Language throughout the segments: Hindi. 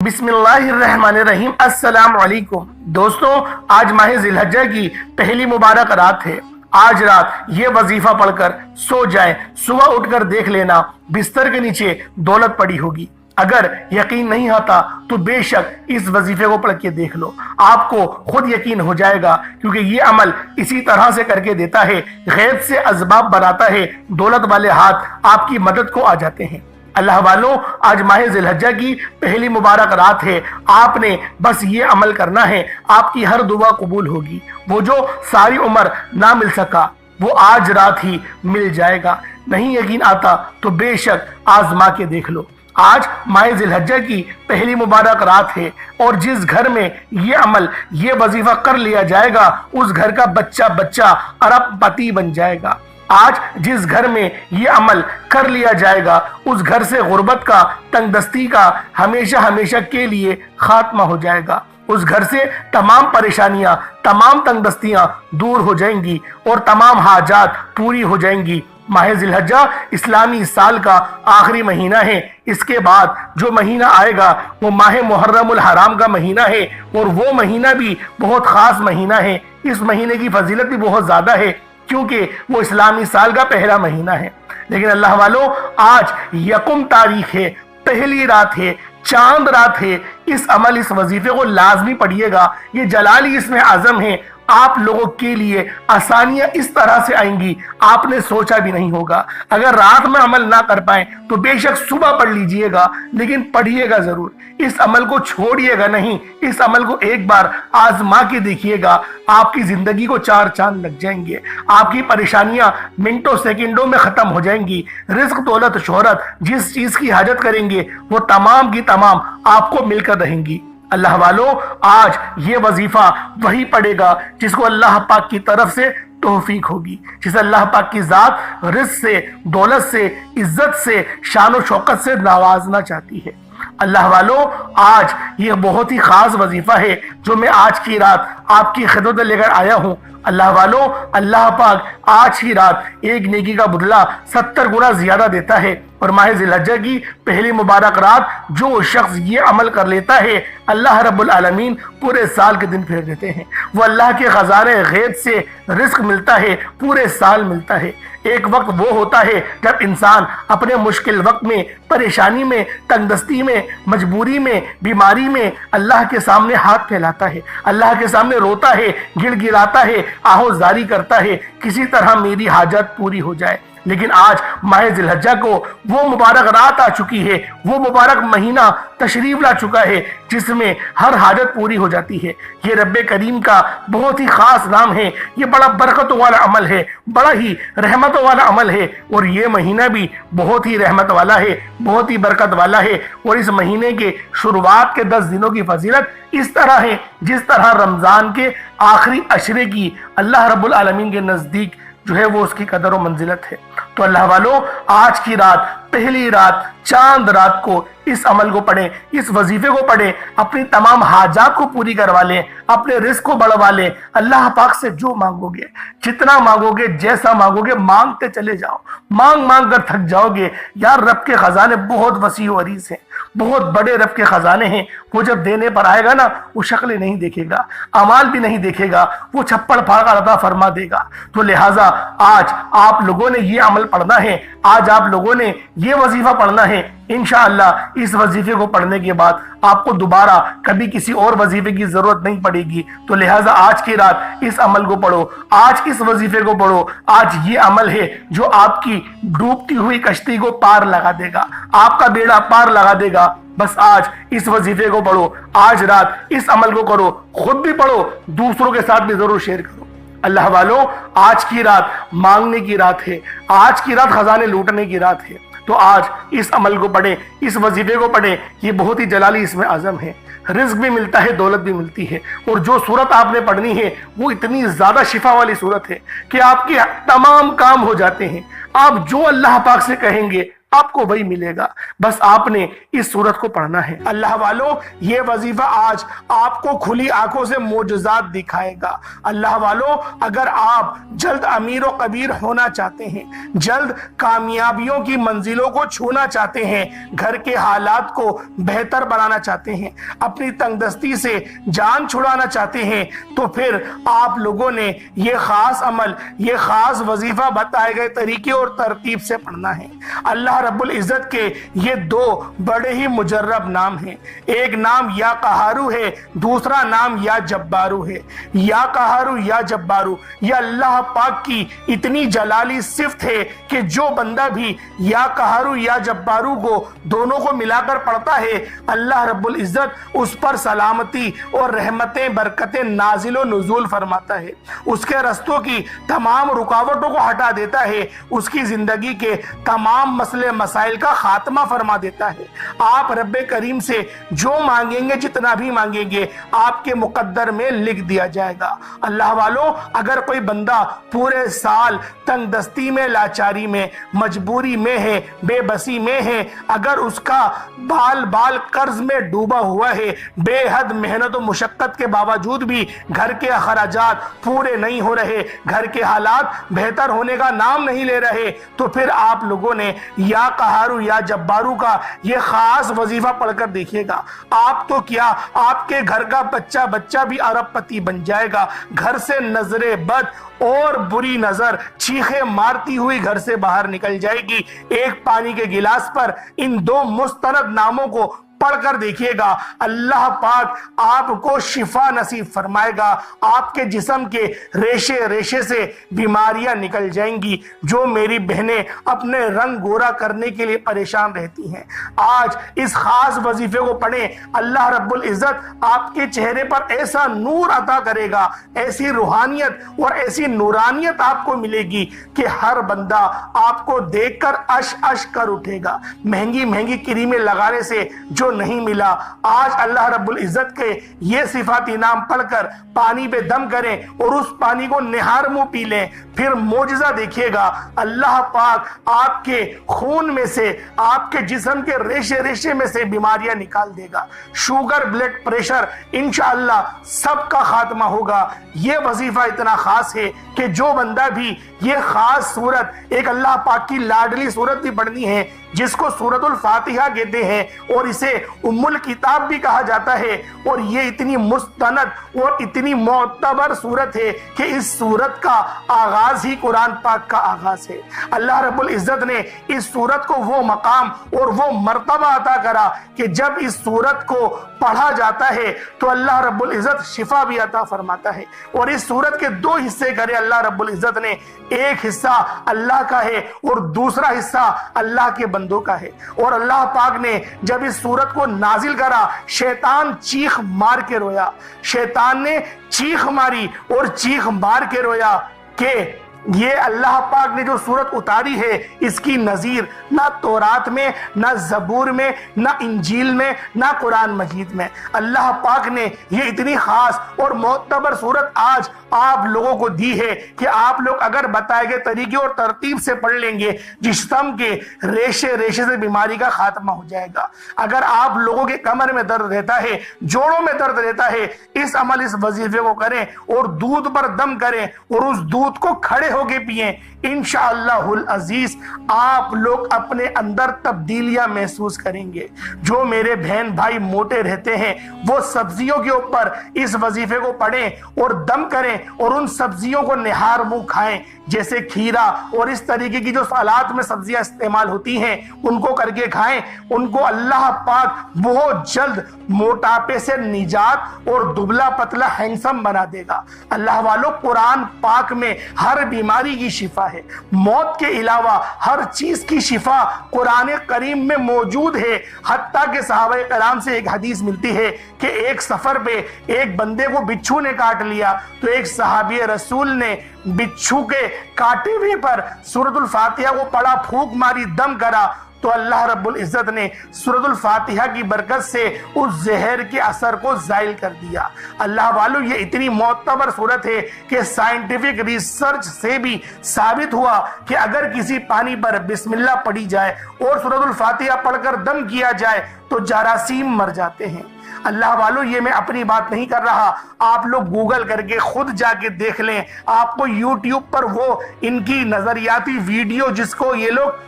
बिस्मिल्लाहिर्रहमानिर्रहीम। अस्सलाम वालेकुम दोस्तों, आज माह जिलहज्जा की पहली मुबारक रात है। आज रात ये वजीफा पढ़कर सो जाए, सुबह उठकर देख लेना बिस्तर के नीचे दौलत पड़ी होगी। अगर यकीन नहीं आता तो बेशक इस वजीफे को पढ़ के देख लो, आपको खुद यकीन हो जाएगा, क्योंकि ये अमल इसी तरह से करके देता है, गैब से असबाब बनाता है, दौलत वाले हाथ आपकी मदद को आ जाते हैं। अल्लाह वालों, आज माह जिलहज्जा की पहली मुबारक रात है। आपने बस ये अमल करना है, आपकी हर दुआ कबूल होगी। वो जो सारी उम्र ना मिल सका वो आज रात ही मिल जाएगा। नहीं यकीन आता तो बेशक आजमा के देख लो। आज माह जिलहज्जा की पहली मुबारक रात है और जिस घर में ये अमल, ये वजीफा कर लिया जाएगा, उस घर का बच्चा बच्चा अरबपति बन जाएगा। आज जिस घर में ये अमल कर लिया जाएगा, उस घर से गुर्बत का, तंगदस्ती का हमेशा हमेशा के लिए खात्मा हो जाएगा। उस घर से तमाम परेशानियां, तमाम तंगदस्तियां दूर हो जाएंगी और तमाम हाजात पूरी हो जाएंगी। माह जिलहज्जा इस्लामी साल का आखिरी महीना है। इसके बाद जो महीना आएगा वो माह मुहर्रमुल हराम का महीना है और वो महीना भी बहुत खास महीना है। इस महीने की फजीलत भी बहुत ज्यादा है क्योंकि वो इस्लामी साल का पहला महीना है। लेकिन अल्लाह वालों, आज यकुम तारीख है, पहली रात है, चांद रात है। इस अमल, इस वजीफे को लाजमी पढ़िएगा। ये जलाली इसमें आजम है। आप लोगों के लिए आसानियां इस तरह से आएंगी, आपने सोचा भी नहीं होगा। अगर रात में अमल ना कर पाए तो बेशक सुबह पढ़ लीजिएगा, लेकिन पढ़िएगा जरूर। इस अमल को छोड़िएगा नहीं। इस अमल को एक बार आजमा के देखिएगा, आपकी जिंदगी को चार चांद लग जाएंगे। आपकी परेशानियां मिनटों सेकंडों में खत्म हो जाएंगी। रिज्क, दौलत, शोहरत, जिस चीज की हाजत करेंगे वो तमाम की तमाम आपको मिलकर रहेंगी। अल्लाह वालों, आज ये वजीफा वही पढ़ेगा जिसको अल्लाह पाक की तरफ से तौफीक होगी, जिसे अल्लाह पाक की जात रिज़्क़ से, दौलत से, इज्जत से, शान और शौकत से नवाजना चाहती है। अल्लाह वालों, आज ये बहुत ही खास वजीफा है जो मैं आज की रात आपकी खिदमत में लेकर आया हूँ। अल्लाह वालों, अल्लाह पाक आज की रात एक नेकी का बदला 70 गुना ज्यादा देता है। और माह जिलहज्जा की पहली मुबारक रात जो शख्स ये अमल कर लेता है, अल्लाह रब्बुल आलमीन पूरे साल के दिन फेर देते हैं। वो अल्लाह के खजाने गैब से रिज्क मिलता है, पूरे साल मिलता है। एक वक्त वो होता है जब इंसान अपने मुश्किल वक्त में, परेशानी में, तंगदस्ती में, मजबूरी में, बीमारी में अल्लाह के सामने हाथ फैलाता है, अल्लाह के सामने रोता है, गिड़गिड़ाता है, आहोजारी करता है, किसी तरह मेरी हाजत पूरी हो जाए। लेकिन आज माह जिलहज्जा को वो मुबारक रात आ चुकी है, वो मुबारक महीना तशरीफ ला चुका है जिसमें हर हाजत पूरी हो जाती है। ये रब्बे करीम का बहुत ही खास नाम है। ये बड़ा बरकतों वाला अमल है, बड़ा ही रहमतों वाला अमल है और ये महीना भी बहुत ही रहमत वाला है, बहुत ही बरकत वाला है। और इस महीने के शुरुआत के 10 दिनों की फजीलत इस तरह है जिस तरह रमजान के आखिरी अशरे की अल्लाह रब्बुल आलमीन के नजदीक जो है वो उसकी कदर और मंजिलत है। तो अल्लाह वालों, आज की रात, पहली रात, चांद रात को इस अमल को पढ़ें, इस वजीफे को पढ़ें, अपनी तमाम हाजात को पूरी करवा लें, अपने रिस्क को बढ़वा लें। अल्लाह पाक से जो मांगोगे, जितना मांगोगे, जैसा मांगोगे, मांगते चले जाओ। मांग मांग कर थक जाओगे। यार, रब के खजाने बहुत वसी और अरीज हैं, बहुत बड़े रब के खजाने हैं। वो जब देने पर आएगा ना, वो शक्ल नहीं देखेगा, अमाल भी नहीं देखेगा, वो छप्पड़ फाड़ कर अता फरमा देगा। तो लिहाजा आज आप लोगों ने ये अमल पढ़ना है, आज आप लोगों ने ये वजीफा पढ़ना है। इंशाअल्लाह इस वजीफे को पढ़ने के बाद आपको दोबारा कभी किसी और वजीफे की जरूरत नहीं पड़ेगी। तो लिहाजा आज की रात इस अमल को पढ़ो, आज इस वजीफे को पढ़ो। आज ये अमल है जो आपकी डूबती हुई कश्ती को पार लगा देगा, आपका बेड़ा पार लगा देगा। बस आज इस वजीफे को पढ़ो, आज रात इस अमल को करो, खुद भी पढ़ो, दूसरों के साथ भी जरूर शेयर करो। अल्लाह वालों, आज की रात मांगने की रात है, आज की रात खजाने लूटने की रात है। तो आज इस अमल को पढ़ें, इस वजीफे को पढ़ें। ये बहुत ही जलाली इसमें आजम है, रिज्क भी मिलता है, दौलत भी मिलती है। और जो सूरत आपने पढ़नी है वो इतनी ज्यादा शिफा वाली सूरत है कि आपके तमाम काम हो जाते हैं। आप जो अल्लाह पाक से कहेंगे आपको वही मिलेगा। बस आपने इस सूरत को पढ़ना है। अल्लाह वालों, ये वजीफा आज आपको खुली आंखों से मोजज़ात दिखाएगा। अल्लाह वालों, अगर आप जल्द अमीर व कबीर होना चाहते हैं, जल्द कामयाबियों की मंजिलों को छूना चाहते हैं, घर के हालात को बेहतर बनाना चाहते हैं, अपनी तंगदस्ती से जान छुड़ाना चाहते हैं, तो फिर आप लोगों ने ये खास अमल, ये खास वजीफा बताए गए तरीके और तरतीब से पढ़ना है। अल्लाह रब्बुल इज्जत के ये दो बड़े ही मुजर्रब नाम हैं। एक नाम या कहारू है, दूसरा नाम या जब्बारू है। या कहारू या जब्बारू, ये अल्लाह पाक की इतनी जलाली सिफ्त है कि जो बंदा भी या कहारू या जब्बारू को दोनों को मिलाकर पढ़ता है, अल्लाह रब्बुल इज्जत उस पर सलामती और रहमतें बरकतें नाजिल व नुज़ूल फरमाता है, उसके रस्तों की तमाम रुकावटों को हटा देता है, उसकी जिंदगी के तमाम मसले मसाइल का खात्मा फरमा देता है। आप रब्बे करीम से जो मांगेंगे, जितना भी मांगेंगे, आपके मुकद्दर में लिख दिया जाएगा। अल्लाह वालों, अगर कोई बंदा पूरे साल तंगदस्ती में, लाचारी में, मजबूरी में है, बेबसी में है, अगर उसका बाल बाल कर्ज में डूबा हुआ है, बेहद मेहनत और मुशक्कत के बावजूद भी घर के अखराजात पूरे नहीं हो रहे, घर के हालात बेहतर होने का नाम नहीं ले रहे, तो फिर आप लोगों ने या कहारू या जब्बारू का ये खास वजीफा पढ़कर देखिएगा। आप तो क्या, आपके घर का बच्चा बच्चा भी अरबपति बन जाएगा। घर से नजरे बद और बुरी नजर चीखे मारती हुई घर से बाहर निकल जाएगी। एक पानी के गिलास पर इन दो मुस्तनद नामों को पढ़कर देखिएगा, अल्लाह पाक आपको शिफा नसीब फरमाएगा। आपके जिस्म के रेशे रेशे से बीमारियां निकल जाएंगी। जो मेरी बहनें अपने रंग गोरा करने के लिए परेशान रहती हैं, आज इस खास वजीफे को पढ़ें। अल्लाह रब्बुल इज्जत आपके चेहरे पर ऐसा नूर अता करेगा, ऐसी रूहानियत और ऐसी नूरानियत आपको मिलेगी कि हर बंदा आपको देखकर अश अश कर उठेगा। महंगी महंगी क्रीमें लगाने से जो नहीं मिला, आज अल्लाह रब्बुल इज्जत के ये सिफाती नाम पढ़कर पानी पे दम करें और उस पानी को निहार मुंह पी लें, फिर मोजज़ा देखिएगा। अल्लाह पाक आपके खून में से, आपके जिस्म के रेशे रेशे में से बीमारियां निकाल देगा। शुगर, ब्लड प्रेशर इंशाअल्लाह सबका खात्मा होगा। ये वजीफा इतना खास है कि जो बंदा भी ये खास सूरत, एक अल्लाह पाक की लाडली सूरत भी पढ़नी है, जिसको सूरतुल फातिहा कहते हैं और इसे उम्मुल किताब भी कहा जाता है, और ये इतनी मुस्तनद और इतनी मोतबर सूरत है कि इस सूरत का आगाज ही कुरान पाक का आगाज है। अल्लाह रब्बुल इज्जत ने इस सूरत को वो मकाम और वो मर्तबा अता करा कि जब इस सूरत को पढ़ा जाता है तो अल्लाह रब्बुल इज्जत शिफा भी अता फरमाता है। और इस सूरत के दो हिस्से करे अल्लाह रब्बुल इज्जत ने, एक हिस्सा अल्लाह का है और दूसरा हिस्सा अल्लाह के बंदों का है। और अल्लाह पाक ने जब इस सूरत को नाजिल करा, शैतान चीख मार के रोया। शैतान ने चीख मारी और चीख मार के रोया कि ये अल्लाह पाक ने जो सूरत उतारी है, इसकी नजीर ना तौरात में, ना जबूर में, ना इंजील में, ना कुरान मजीद में। अल्लाह पाक ने ये इतनी खास और मोतबर सूरत आज आप लोगों को दी है कि आप लोग अगर बताए गए तरीके और तरतीब से पढ़ लेंगे, जिस्म के रेशे रेशे से बीमारी का खात्मा हो जाएगा। अगर आप लोगों के कमर में दर्द रहता है, जोड़ों में दर्द रहता है, इस अमल, इस वजीफे को करें और दूध पर दम करें और उस दूध को खड़े होके पिए। इंशाअल्लाहुल अजीज आप लोग अपने अंदर तब्दीलियां महसूस करेंगे। जो मेरे बहन भाई मोटे रहते हैं, वो सब्जियों के ऊपर इस वजीफे को पढ़ें और दम करें और उन सब्जियों को निहार मुंह खाएं, जैसे खीरा और इस तरीके की जो सलाद में सब्जियां इस्तेमाल होती हैं, उनको करके खाएं। उनको अल्लाह पाक बहुत जल्द मोटापे से निजात और दुबला पतला हैंडसम बना देगा। अल्लाह वालों, कुरान पाक में हर बीमारी की शिफा है। मौत के अलावा हर चीज की शिफा कुरान करीम में मौजूद है। हत्ता के सहाबा कराम से एक हदीस मिलती है कि एक सफर पे एक बंदे को बिच्छू ने काट लिया, तो एक सहाबी रसूल ने बिच्छू के काटे हुए पर सूरतुल फातिहा को पढ़ा, फूंक मारी, दम करा, तो अल्लाह रब्बुल इज़्ज़त ने सूरतुल फातिहा की बरकत से उस जहर के असर को ज़ाइल कर दिया। अल्लाह वालों, ये इतनी मोतबर सूरत है कि साइंटिफिक रिसर्च से भी साबित हुआ कि अगर किसी पानी पर बिस्मिल्लाह पढ़ी जाए और सूरतुल फातिहा पढ़कर दम किया जाए तो जरासीम मर जाते हैं। अल्लाह वालों, ये मैं अपनी बात नहीं कर रहा, आप लोग गूगल करके खुद जाके देख लें। आपको यूट्यूब पर वो इनकी नजरियाती वीडियो, जिसको ये लोग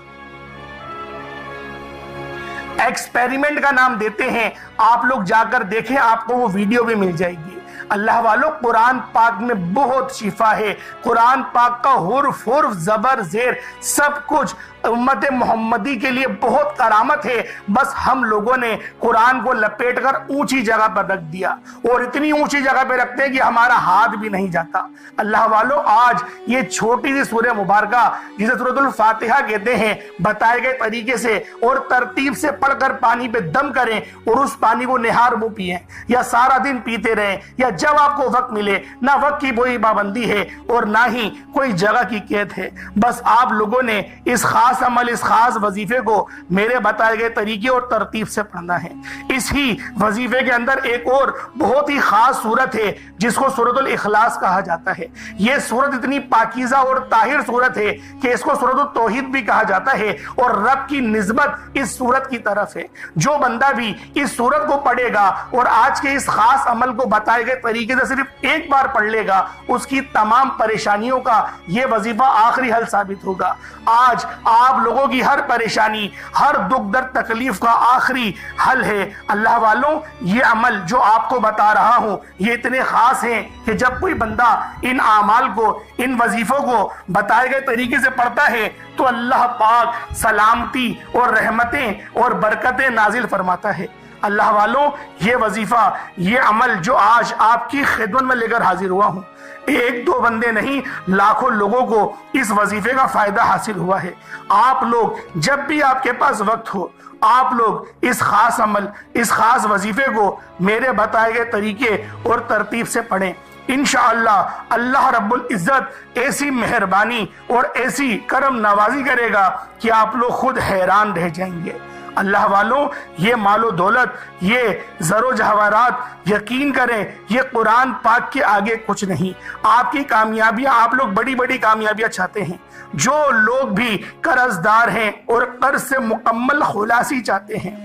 एक्सपेरिमेंट का नाम देते हैं, आप लोग जाकर देखें, आपको वो वीडियो भी मिल जाएगी। अल्लाह वालों, कुरान पाक में बहुत शिफा है। कुरान पाक का हुर्फ हुर्फ, जबर जेर सब कुछ उम्मत मोहम्मदी के लिए बहुत करामत है। बस हम लोगों ने कुरान को लपेटकर ऊंची जगह पर रख दिया, और इतनी ऊंची जगह पर रखते हैं कि हमारा हाथ भी नहीं जाता। अल्लाह वालों, आज ये छोटी सी सूरह मुबारका जिसे सूरतुल फातिहा कहते हैं, बताए गए तरीके से और तरतीब से पढ़कर पानी पे दम करें और उस पानी को निहार मुंह पिए, या सारा दिन पीते रहें, या जब आपको वक्त मिले। ना वक्त की कोई पाबंदी है और ना ही कोई जगह की कैद है। बस आप लोगों ने इस खास अमल, इस खास वजीफे को मेरे बताए गए तरीके और तरतीब से पढ़ना है। इस ही वजीफे के अंदर एक और बहुत ही खास सूरत है जिसको सूरतुल इखलास कहा जाता है। यह सूरत इतनी पाकीज़ा और ताहिर सूरत है कि इसको सूरतुल तौहीद भी कहा जाता है, और रब की निस्बत इस सूरत की तरफ है। जो बंदा भी इस सूरत को पढ़ेगा और आज के इस खास अमल को बताए गए तरीके से सिर्फ एक बार पढ़ लेगा, उसकी तमाम परेशानियों का यह वजीफा आखिरी हल साबित होगा। आज आप लोगों की हर परेशानी, हर दुख दर्द तकलीफ का आखिरी हल है। अल्लाह वालों, ये अमल जो आपको बता रहा हूं, ये इतने खास हैं कि जब कोई बंदा इन आमाल को, इन वजीफों को बताए गए तरीके से पढ़ता है तो अल्लाह पाक सलामती और रहमतें और बरकतें नाजिल फरमाता है। अल्लाह वालों, ये वजीफा, ये अमल जो आज आपकी खिदमत में लेकर हाजिर हुआ हूं, एक दो बंदे नहीं, लाखों लोगों को इस वजीफे का फायदा हासिल हुआ है। आप लोग जब भी आपके पास वक्त हो, आप लोग इस खास अमल, इस खास वजीफे को मेरे बताए गए तरीके और तरतीब से पढ़ें। इंशाअल्लाह अल्लाह रब्बुल इज़्ज़त ऐसी मेहरबानी और ऐसी करम नवाजी करेगा कि आप लोग खुद हैरान रह जाएंगे। अल्लाह वालों, ये मालो दौलत, ये ज़रो जवाहरात, यकीन करें ये कुरान पाक के आगे कुछ नहीं। आपकी कामयाबियां, आप लोग बड़ी बड़ी कामयाबियां चाहते हैं, जो लोग भी कर्जदार हैं और कर्ज से मुकम्मल खुलासी चाहते हैं,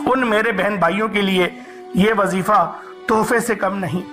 उन मेरे बहन भाइयों के लिए ये वजीफा तोहफे से कम नहीं।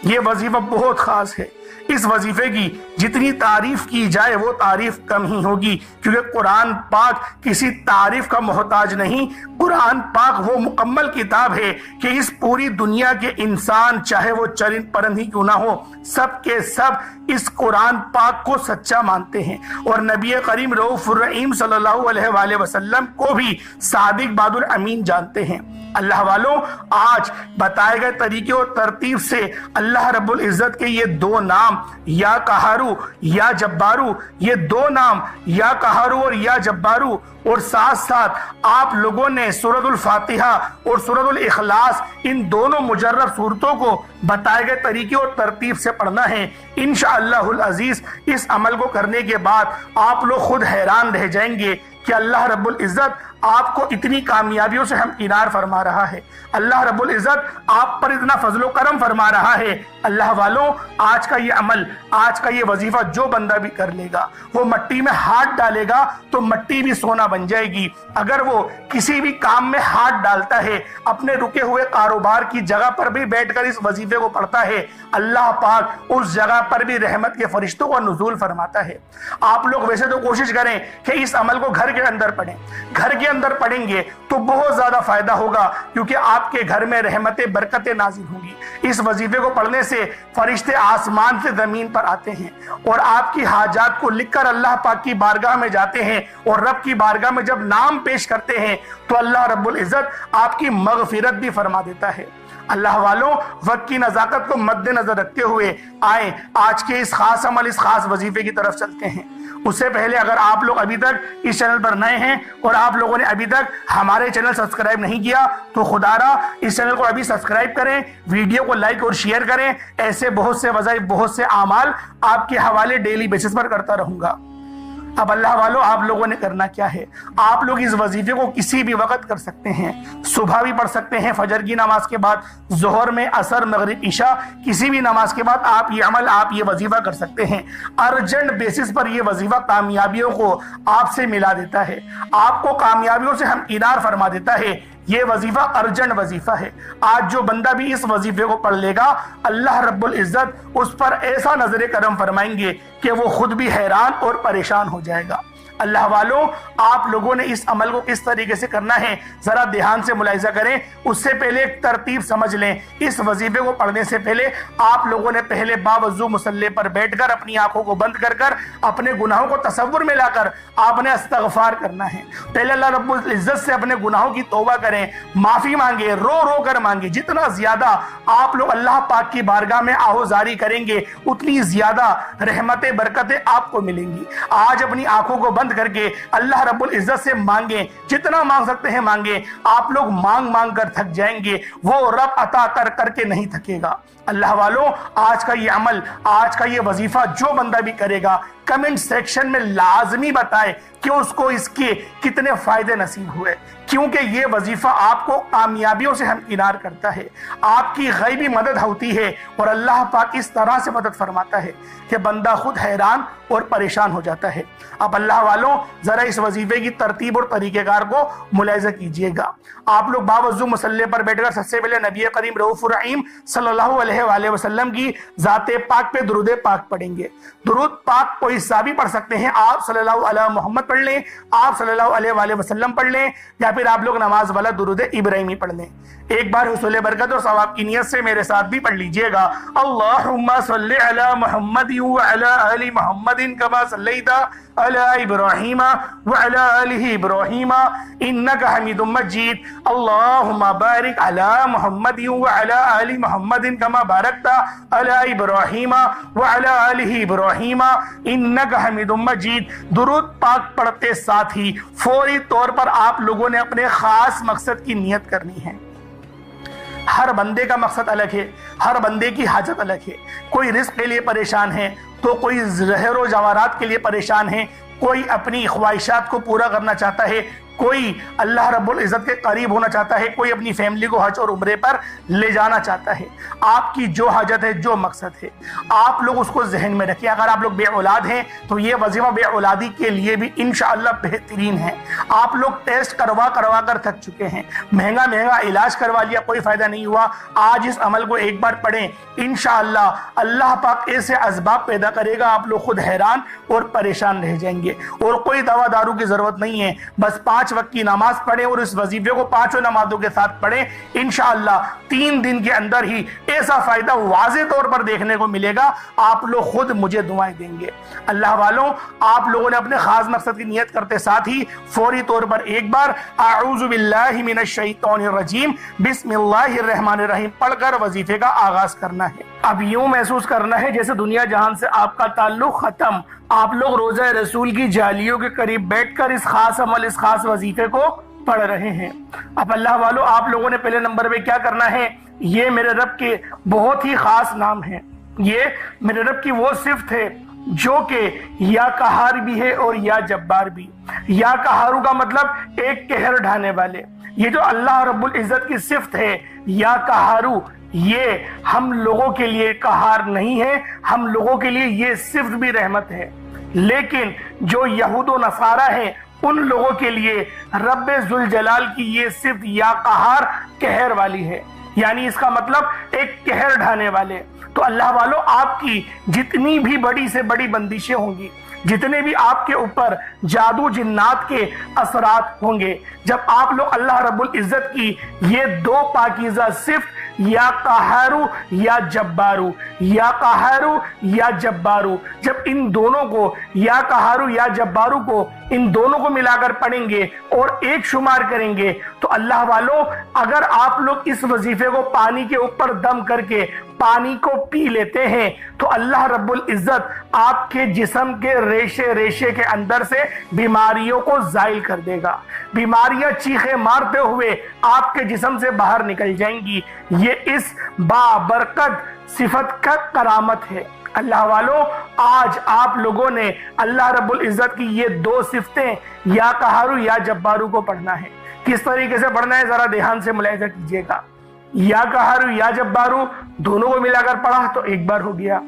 ये वजीफा बहुत खास है। इस वजीफे की जितनी तारीफ की जाए वो तारीफ कम ही होगी, क्योंकि कुरान पाक किसी तारीफ का मोहताज नहीं। कुरान पाक वो मुकम्मल किताब है कि इस पूरी दुनिया के इंसान, चाहे वो चरिंद परिंद ही क्यों ना हो, सब के सब इस कुरान पाक को सच्चा मानते हैं, और नबी करीम रऊफुर रहीम सल्लल्लाहु अलैहि वसल्लम को भी सादिक बादुल अमीन जानते हैं। अल्लाह वालों, आज बताए गए तरीके और तरतीब से अल्लाह रब्बुल इज़्ज़त के ये दो नाम, या कहारू या जब्बारू, ये दो नाम या कहारू और या जब्बारू, और साथ साथ आप लोगों ने सूरतुल फातिहा और सूरतुल इखलास, इन दोनों मुजर्रब सूरतों को बताए गए तरीके और तरतीब से पढ़ना है। इंशाअल्लाहुल अजीज इस अमल को करने के बाद आप लोग खुद हैरान रह जाएंगे कि अल्लाह रब्बुल इज़्ज़त आपको इतनी कामयाबियों से हमकिनार फरमा रहा है। अल्लाह रब्बुल इज़्ज़त आप पर इतना फजलो करम फरमा रहा है। अल्लाह वालों, आज का ये अमल, आज का ये वजीफा जो बंदा भी कर लेगा, वो मट्टी में हाथ डालेगा तो मट्टी भी सोना बन जाएगी। अगर वो किसी भी काम में हाथ डालता है, अपने रुके हुए कारोबार की जगह पर भी बैठकर इस वजीफे को पढ़ता है, अल्लाह पाक उस जगह पर भी रहमत के फरिश्तों का नुज़ूल फरमाता है। आप लोग वैसे तो कोशिश करें कि इस अमल को घर के अंदर पढ़ें। घर के अंदर पढ़ेंगे तो बहुत ज्यादा फायदा होगा, क्योंकि आपके घर में रहमतें, बरकतें नाजिल होंगी। इस वजीफे को पढ़ने से फरिश्ते आसमान से जमीन पर आते हैं और आपकी हाजात को लिखकर अल्लाह पाक की बारगाह में जाते हैं, और रब की बारगाह में जब नाम पेश करते हैं तो अल्लाह रब्बुल इज़्ज़त आपकी मगफिरत भी फरमा देता है। अल्लाह वालों, वक्त की नजाकत को मद्देनजर रखते हुए आए आज के इस खास अमल, इस खास वजीफे की तरफ चलते हैं। उससे पहले अगर आप लोग अभी तक इस चैनल पर नए हैं और आप लोगों ने अभी तक हमारे चैनल सब्सक्राइब नहीं किया, तो खुदारा इस चैनल को अभी सब्सक्राइब करें, वीडियो को लाइक और शेयर करें। ऐसे बहुत से वज़ाइफ, बहुत से आमाल आपके हवाले डेली बेसिस पर करता रहूंगा। अब अल्लाह वालों, आप लोगों ने करना क्या है, आप लोग इस वजीफे को किसी भी वक्त कर सकते हैं। सुबह भी पढ़ सकते हैं, फजर की नमाज के बाद, जोहर में, असर, मगरिब, इशा, किसी भी नमाज के बाद आप ये अमल, आप ये वजीफा कर सकते हैं। अर्जेंट बेसिस पर ये वजीफा कामयाबियों को आपसे मिला देता है, आपको कामयाबियों से हम इनार फरमा देता है। ये वजीफा अर्जेंट वजीफा है। आज जो बंदा भी इस वजीफे को पढ़ लेगा, अल्लाह रब्बुल इज्जत उस पर ऐसा नजर करम फरमाएंगे कि वो खुद भी हैरान और परेशान हो जाएगा। अल्लाह वालों, आप लोगों ने इस अमल को किस तरीके से करना है जरा ध्यान से मुलाहिजा करें। उससे पहले एक तरतीब समझ लें। इस वजीफे को पढ़ने से पहले आप लोगों ने पहले बावजू मुसल्ले पर बैठकर अपनी आंखों को बंद कर कर अपने गुनाहों को तसव्वुर में लाकर आपने इस्तगफार करना है। पहले अल्लाह रब्बुल इज्जत से अपने गुनाहों की तौबा करें, माफी मांगे, रो रो कर मांगे। जितना ज्यादा आप लोग अल्लाह पाक की बारगाह में आहोजारी करेंगे, उतनी ज्यादा रहमतें, बरकतें आपको मिलेंगी। आज अपनी आंखों को बंद करके अल्लाह रब्बुल इज्जत से मांगे, जितना मांग सकते हैं मांगे। आप लोग मांग मांग कर थक जाएंगे, वो रब अता कर करके नहीं थकेगा। अल्लाह वालों, आज का ये अमल, आज का ये वजीफा जो बंदा भी करेगा, कमेंट सेक्शन में लाजमी बताए कि उसको इसके कितने फायदे नसीब हुए, क्योंकि ये वजीफा आपको कामयाबियों से हमकिनार करता है, आपकी गैबी मदद होती है और अल्लाह पाक इस तरह से मदद फरमाता है कि बंदा खुद हैरान और परेशान हो जाता है। अब अल्लाह वालों, जरा इस वजीफे की तरतीब और तरीकेकार को मुलाहिजा कीजिएगा। आप लोग बावजू मुसल्ले पर बैठकर सबसे पहले नबी करीम रऊफ रहीम सल्लल्लाहु अलैहि वसल्लम की ज़ाते पाक पे दुरूद पाक पढ़ेंगे। दुरूद पाक कोई सा भी पढ़ सकते हैं, आप सल्लल्लाहु अलैहि मोहम्मद पढ़ लें, आप सल्लल्लाहु अलैहि वसल्लम पढ़ लें, या फिर आप लोग नमाज वाला दुरूद इब्राहिमी पढ़ लें। एक बार हुसूल बरकत और सवाब की नियत से मेरे साथ भी पढ़ लीजिएगा। अल्लाहुम्मा सल्लि अला मुहम्मद व अला आलि मुहम्मदिन कमा सल्लैता अला इब्राहीम व अला आलि इब्राहीम इन्नका हमीदुम मजीद। अल्लाहुम्मा बारिक अला मुहम्मद व अला आलि मुहम्मदिन कमा बारकता अला इब्राहीम व अला आलि इब्राहीम इन्नका हमीदुम मजीद। दुरूद पाक पढ़ते साथ ही फौरी तौर पर आप लोगों ने अपने खास मकसद की नियत करनी है। हर बंदे का मकसद अलग है, हर बंदे की हाजत अलग है। कोई रिस्क के लिए परेशान है, तो कोई ज़हर जवारात के लिए परेशान है, कोई अपनी ख्वाहिशात को पूरा करना चाहता है, कोई अल्लाह रब्बुल इज़्ज़त के करीब होना चाहता है, कोई अपनी फैमिली को हज और उम्रे पर ले जाना चाहता है। आपकी जो हाजत है, जो मकसद है, आप लोग उसको जहन में रखिए। अगर आप लोग बेऔलाद हैं तो ये वजीफा बेऔलादी के लिए भी इंशाअल्लाह बेहतरीन है। आप लोग टेस्ट करवा करवा कर थक चुके हैं, महंगा महंगा इलाज करवा लिया, कोई फायदा नहीं हुआ। आज इस अमल को एक बार पढ़ें, इंशाअल्लाह अल्लाह पाक ऐसे असबाब पैदा करेगा, आप लोग खुद हैरान और परेशान रह जाएंगे। और कोई दवा दारू की जरूरत नहीं है, बस 5 वक्त की नमाज पढ़े और इस वजीफे को 5 नमाजों के साथ पढ़े। इंशाअल्लाह 3 दिन के अंदर ही ऐसा फायदा वाज़े तौर पर देखने को मिलेगा, आप लोग खुद मुझे दुआएं देंगे। अल्लाह वालों, आप लोगों ने अपने खास मकसद की नियत करते साथ ही फौरी तौर पर एक बार आऊज़ु बिल्लाहि मिनश शैतानिर रजीम बिस्मिल्लाहिर रहमानिर रहीम पढ़कर वजीफे का आगाज करना है। अब यूं महसूस करना है जैसे दुनिया जहान से आपका ताल्लुक खत्म, आप लोग रोजा रसूल की जालियों के करीब बैठकर इस खास अमल, इस खास वजीफे को पढ़ रहे हैं। अब अल्लाह वालों, आप लोगों ने पहले नंबर पे क्या करना है, ये मेरे रब के बहुत ही खास नाम है, ये मेरे रब की वो सिफ्त है जो कि या कहार भी है और या जब्बार भी। या कहारू का मतलब एक कहर ढाने वाले। ये जो अल्लाह रब्बुल इज्जत की सिफ्त है या कहारू, ये हम लोगों के लिए कहार नहीं है, हम लोगों के लिए ये सिफ्त भी रहमत है। लेकिन जो यहूद व नसारा है, उन लोगों के लिए रब्बे जुल जलाल की ये सिफ्त या कहार कहर वाली है, यानी इसका मतलब एक कहर ढाने वाले। तो अल्लाह वालों, आपकी जितनी भी बड़ी से बड़ी बंदिशें होंगी, जितने भी आपके ऊपर जादू जिन्नात के असरात होंगे, जब आप लोग अल्लाह रब्बुल इज्जत की ये 2 पाकीज़ा सिफ्त या कहारू या जब्बारू, या कहारू या जब्बारू, जब इन दोनों को, या कहारू या जब्बारू को, इन दोनों को मिलाकर पढ़ेंगे और एक शुमार करेंगे, तो अल्लाह वालों, अगर आप लोग इस वजीफे को पानी के ऊपर दम करके पानी को पी लेते हैं, तो अल्लाह रब्बुल इज्जत आपके जिस्म के रेशे रेशे के अंदर से बीमारियों को जाइल कर देगा। बीमारियां चीखे मारते हुए आपके जिस्म से बाहर निकल जाएंगी। ये इस बाबरकत सिफत का करामत है। अल्लाह वालों, आज आप लोगों ने अल्लाह रब्बुल इज्जत की ये दो सिफतें या कहारू या जब्बारू को पढ़ना है। किस तरीके से पढ़ना है जरा ध्यान से मुलाहिजा कीजिएगा। या कहारू या जब्बारू दोनों को मिलाकर पढ़ा तो एक बार हो गया,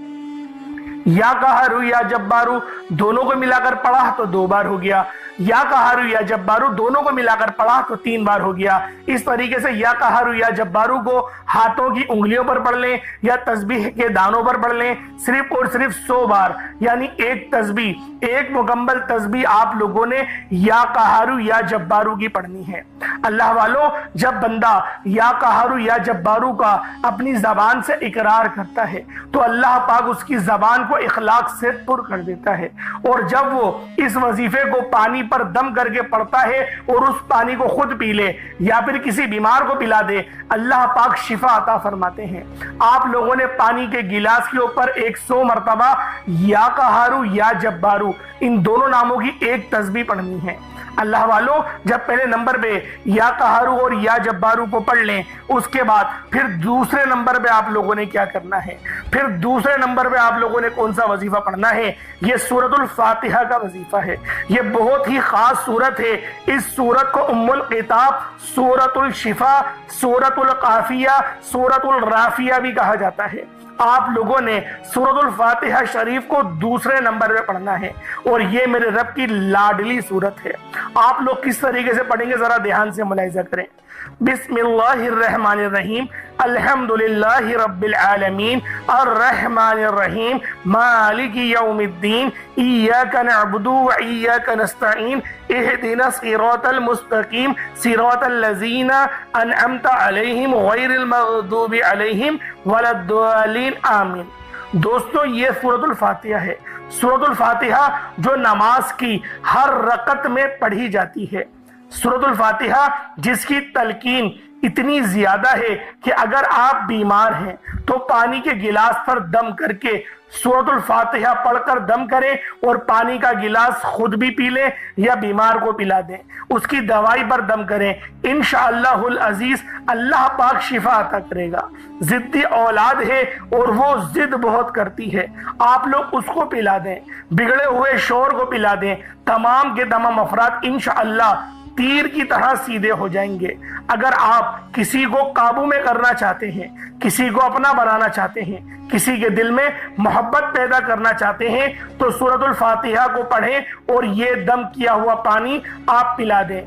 या कहारू या जब्बारू दोनों को मिलाकर पढ़ा तो दो बार हो गया, या कहारू या जब्बारू दोनों को मिलाकर पढ़ा तो तीन बार हो गया। इस तरीके से या कहारू या जब्बारू को हाथों की उंगलियों पर पढ़ लें या तस्बीह के दानों पर पढ़ लें, सिर्फ और सिर्फ 100 बार, यानी एक तस्बीह, एक मुकम्मल तस्बीह आप लोगों ने या कहारू या जब्बारू की पढ़नी है। अल्लाह वालों, जब बंदा या कहारू या जब्बारू का अपनी जबान से इकरार करता है तो अल्लाह पाक उसकी जबान को इखलाक से पुर कर देता है, और जब वो इस वजीफे को पानी पर दम करके पढ़ता है और उस पानी को खुद पी ले या फिर किसी बीमार को पिला दे, अल्लाह पाक शिफा अता फरमाते हैं। आप लोगों ने पानी के गिलास के ऊपर 100 मरतबा या कहारू या जब्बारू इन दोनों नामों की एक तस्बीह पढ़नी है। अल्लाह वालों, जब पहले नंबर पे या कहारू और या जब्बारू को पढ़ लें, उसके बाद फिर दूसरे नंबर पे आप लोगों ने क्या करना है, फिर दूसरे नंबर पे आप लोगों ने कौन सा वजीफा पढ़ना है, ये सूरतुल फातिहा का वजीफा है। ये बहुत ही खास सूरत है। इस सूरत को उम्मुल किताब, सूरतुल शिफा, सूरतुल काफिया, सूरतुल राफिया भी कहा जाता है। आप लोगों ने सूरतुल फातिहा शरीफ को दूसरे नंबर पे पढ़ना है, और ये मेरे रब की लाडली सूरत है। आप लोग किस तरीके से पढ़ेंगे जरा ध्यान से मुलाहिजा करें। बिस्मिल्लाहिर्रहमानिर्रहीम, अल्हम्दुलिल्लाहि रब्बिल आलमीन, अर्रहमानिर्रहीम, मालिकी यौमिद्दीन, इय्याका नअबुदु व इय्याका नस्तईन, इहदिना सिरातल मुस्तकीम, सिरातल लज़ीना अनअमता अलैहिम गैरिल मग़दूबि अलैहिम वलद्दालिन, आमीन। दोस्तों, ये सूरतुल फातिहा है। सूरतुल फातिहा जो नमाज की हर रकत में पढ़ी जाती है। सूरतुल फातिहा जिसकी तलकीन इतनी ज्यादा है कि अगर आप बीमार हैं तो पानी के गिलास पर दम करके सूरतुल फातिहा पढ़कर दम करें और पानी का गिलास खुद भी पी लें या बीमार को पिला दें, उसकी दवाई पर दम करें। इंशाअल्लाहुल अजीज अल्लाह पाक शिफा अता करेगा। जिद्दी औलाद है और वो जिद बहुत करती है, आप लोग उसको पिला दें, बिगड़े हुए शोर को पिला दें, तमाम के तमाम अफराद इंशाअल्लाह तीर की तरह सीधे हो जाएंगे। अगर आप किसी को काबू में करना चाहते हैं, किसी को अपना बनाना चाहते हैं, किसी के दिल में मोहब्बत पैदा करना चाहते हैं, तो सूरतुल फातिहा को पढ़ें और ये दम किया हुआ पानी आप पिला दें।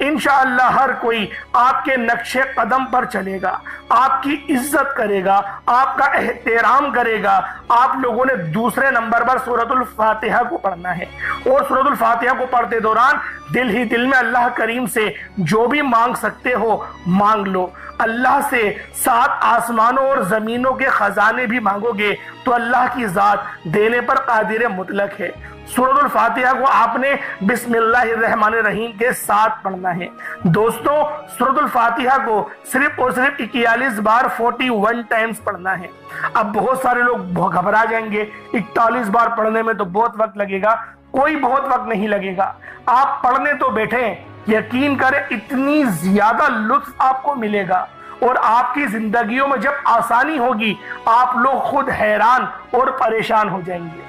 इंशाअल्लाह हर कोई आपके नक्शे कदम पर चलेगा, आपकी इज्जत करेगा, आपका एहतराम करेगा। आप लोगों ने दूसरे नंबर पर सूरतुल फातिहा को पढ़ना है, और सूरतुल फातिहा को पढ़ते दौरान दिल ही दिल में अल्लाह करीम से जो भी मांग सकते हो मांग लो। अल्लाह से 7 आसमानों और जमीनों के खजाने भी मांगोगे तो अल्लाह की जात देने पर कादिर मुतलक है। सूरतुल फातिहा को आपने बिस्मिल्लाहिर्रहमानिर्रहीम के साथ पढ़ना है। दोस्तों, सूरतुल फातिहा को सिर्फ और सिर्फ 41 बार 41 टाइम्स पढ़ना है। अब बहुत सारे लोग घबरा जाएंगे, 41 बार पढ़ने में तो बहुत वक्त लगेगा। कोई बहुत वक्त नहीं लगेगा, आप पढ़ने तो बैठे, यकीन करें इतनी ज्यादा लुत्फ आपको मिलेगा, और आपकी जिंदगियों में जब आसानी होगी आप लोग खुद हैरान और परेशान हो जाएंगे।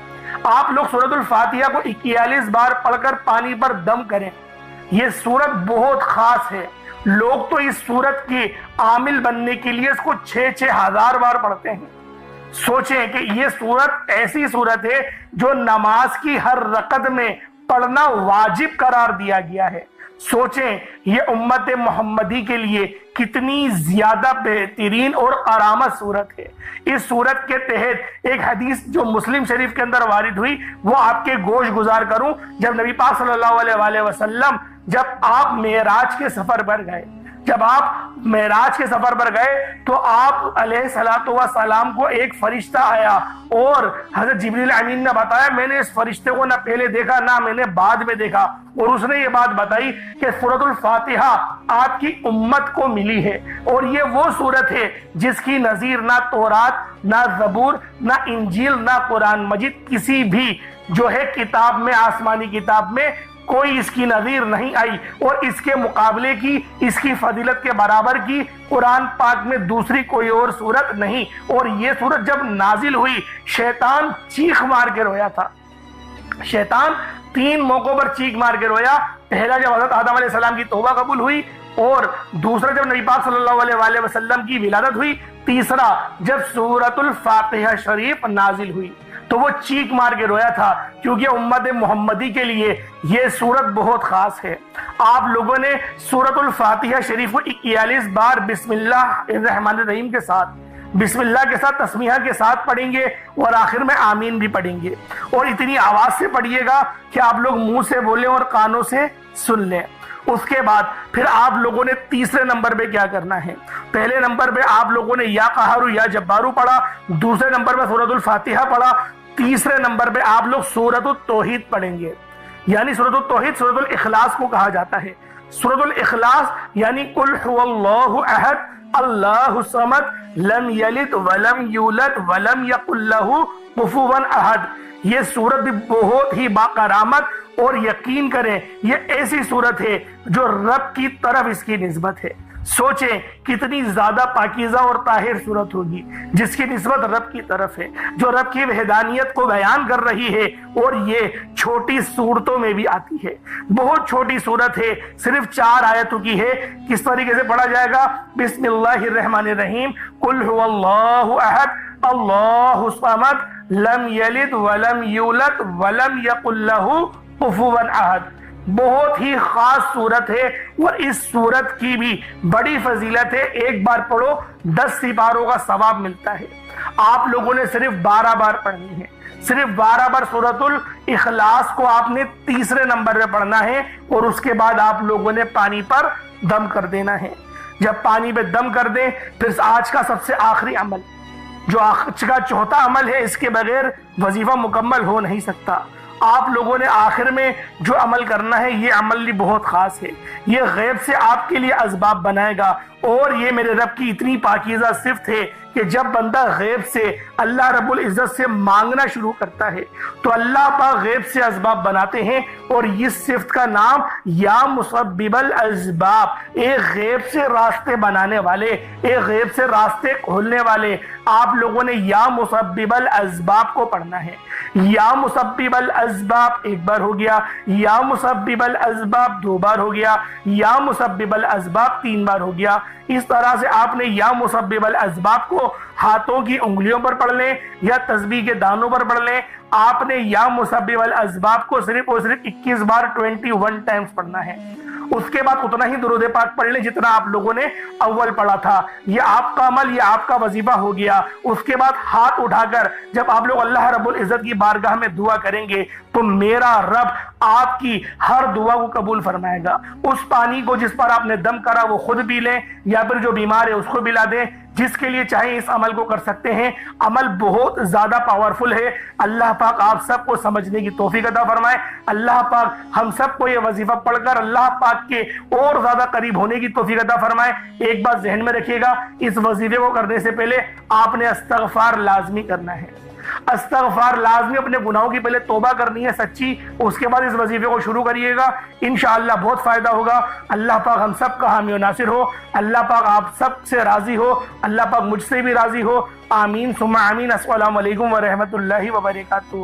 आप लोग सूरतुल फातिहा को 41 बार पढ़कर पानी पर दम करें। यह सूरत बहुत खास है। लोग तो इस सूरत के आमिल बनने के लिए इसको 6-6 हजार बार पढ़ते हैं। सोचें कि यह सूरत ऐसी सूरत है जो नमाज की हर रकत में पढ़ना वाजिब करार दिया गया है। सोचें ये उम्मत मोहम्मदी के लिए कितनी ज्यादा बेहतरीन और करामत सूरत है। इस सूरत के तहत एक हदीस जो मुस्लिम शरीफ के अंदर वारिद हुई वो आपके गोश गुजार करूं। जब नबी पाक सल्लल्लाहु अलैहि वसल्लम जब आप मेराज के सफर पर गए, जब आप मेराज के सफर पर गए तो आप अलैहिस्सलातु वस्सलाम को एक फरिश्ता आया, और हजरत जिब्रील अमीन ने बताया मैंने इस फरिश्ते को ना पहले देखा ना मैंने बाद में देखा, और उसने ये बात बताई कि सूरतुल फातिहा आपकी उम्मत को मिली है, और ये वो सूरत है जिसकी नजीर ना तौरात, ना ज़बूर, ना इंजील, ना कुरान मजीद किसी भी जो है किताब में, आसमानी किताब में कोई इसकी नज़ीर नहीं आई और इसके मुकाबले की, इसकी फजीलत के बराबर की कुरान पाक में दूसरी कोई और सूरत नहीं। और ये सूरत जब नाजिल हुई, शैतान चीख मार के रोया था। शैतान 3 मौकों पर चीख मार के रोया। पहला जब हज़रत आदम अलैहिस्सलाम की तौबा कबूल हुई, और दूसरा जब नबी पाक सल्लल्लाहु अलैहि वसल्लम की विलादत हुई, तीसरा जब सूरतुल फातिहा शरीफ नाजिल हुई तो वो चीख मार के रोया था, क्योंकि उम्मत मोहम्मदी के लिए ये सूरत बहुत खास है। आप लोगों ने सूरतुल फातिहा शरीफ को 41 बार बिस्मिल्लाहिर्रहमानिर्रहीम के साथ, बिस्मिल्लाह के साथ, तस्मीहा के साथ पढ़ेंगे और आखिर में आमीन भी पढ़ेंगे। और इतनी आवाज से पढ़िएगा कि आप लोग मुंह से बोलें और कानों से सुन लें। उसके बाद फिर आप लोगों ने तीसरे नंबर पे क्या करना है? पहले नंबर पे आप लोगों ने या कहारू या जब्बारू पढ़ा, दूसरे नंबर पे सूरतुल फातिहा पढ़ा, तीसरे नंबर पे आप लोग सूरतुल तौहीद पढ़ेंगे। यानी सूरतुल तौहीद सूरतुल इखलास को कहा जाता है। सूरतुल इखलास यानी कुल हुवल्लाहु अहद अल्लाहु समद लम यलिद वलम यूलद वलम यकुल लहू कुफुवन अहद। ये सूरत भी बहुत ही बाकरामत, और यकीन करें ये ऐसी सूरत है जो रब की तरफ इसकी निस्बत है। सोचें कितनी ज्यादा पाकीज़ा और ताहिर सूरत होगी जिसकी निस्बत रब की तरफ है, जो रब की वहदानियत को बयान कर रही है। और ये छोटी सूरतों में भी आती है। बहुत छोटी सूरत है, सिर्फ 4 आयतों की है। किस तरीके से पढ़ा जाएगा? बिस्मिल्लाहिर्रहमानिर्रहीम कुल हुवल्लाहु अहद अल्लाहु समद लम यलिद वलम यूलद वलम यकुल लहू कुफुवन अहद। बहुत ही खास सूरत है और इस सूरत की भी बड़ी फजीलत है। एक बार पढ़ो 10 सिपारों का सवाब मिलता है। आप लोगों ने सिर्फ 12 बार पढ़नी है। सिर्फ 12 बार सूरतुल इखलास को आपने तीसरे नंबर पे पढ़ना है, और उसके बाद आप लोगों ने पानी पर दम कर देना है। जब पानी पे दम कर दें, फिर आज का सबसे आखिरी अमल, जो आज का चौथा अमल है, इसके बगैर वजीफा मुकम्मल हो नहीं सकता। आप लोगों ने आखिर में जो अमल करना है, ये अमल भी बहुत खास है। ये गैब से आपके लिए असबाब बनाएगा, और ये मेरे रब की इतनी पाकीज़ा सिफ्त है कि जब बंदा गैब से अल्लाह रब्बुल इज्जत से मांगना शुरू करता है तो अल्लाह पाक गैब से असबाब बनाते हैं। और इस सिफ्त का नाम या मुसब्बिबल असबाब, एक गैब से रास्ते बनाने वाले, एक गैब से रास्ते खोलने वाले। आप लोगों ने या मुसब्बिबल असबाब को पढ़ना है। या मुसब्बिबल असबाब 1 बार हो गया, या मुसब्बिबल असबाब 2 बार हो गया, या मुसब्बिबल असबाब 3 बार हो गया। इस तरह से आपने या मुसब्बिबल असबाब को हाथों की उंगलियों पर पढ़ लें या तस्बीह के दानों पर पढ़ लें। आपने या मुसब्बिबल असबाब को सिर्फ और सिर्फ 21 बार 21 टाइम्स पढ़ना है। उसके बाद उतना ही दुरूद पाक पढ़ ले जितना आप लोगों ने अव्वल पढ़ा था। ये आपका अमल, ये आपका वजीफा हो गया। उसके बाद हाथ उठाकर जब आप लोग अल्लाह रब्बुल इज्जत की बारगाह में दुआ करेंगे तो मेरा रब आपकी हर दुआ को कबूल फरमाएगा। उस पानी को जिस पर आपने दम करा वो खुद पी लें, या फिर जो बीमार है उसको पिला दें। जिसके लिए चाहे इस अमल को कर सकते हैं। अमल बहुत ज्यादा पावरफुल है। अल्लाह पाक आप सबको समझने की तौफीक अता फरमाए। अल्लाह पाक हम सबको ये वजीफा पढ़कर अल्लाह पाक के और ज्यादा करीब होने की तौफीक अता फरमाए। एक बात जहन में रखिएगा, इस वजीफे को करने से पहले आपने इस्तग़फ़ार लाजमी करना है। इस्तग़फ़ार लाज़मी, अपने गुनाहों की पहले तौबा करनी है सच्ची, उसके बाद इस वजीफे को शुरू करिएगा। इंशाअल्लाह बहुत फायदा होगा। अल्लाह पाक हम सब का हामी और नासिर हो। अल्लाह पाक आप सब से राजी हो। अल्लाह पाक मुझसे भी राजी हो। आमीन सुम्मा आमीन। अस्सलामु अलैकुम व रहमतुल्लाहि व बरकातुहू।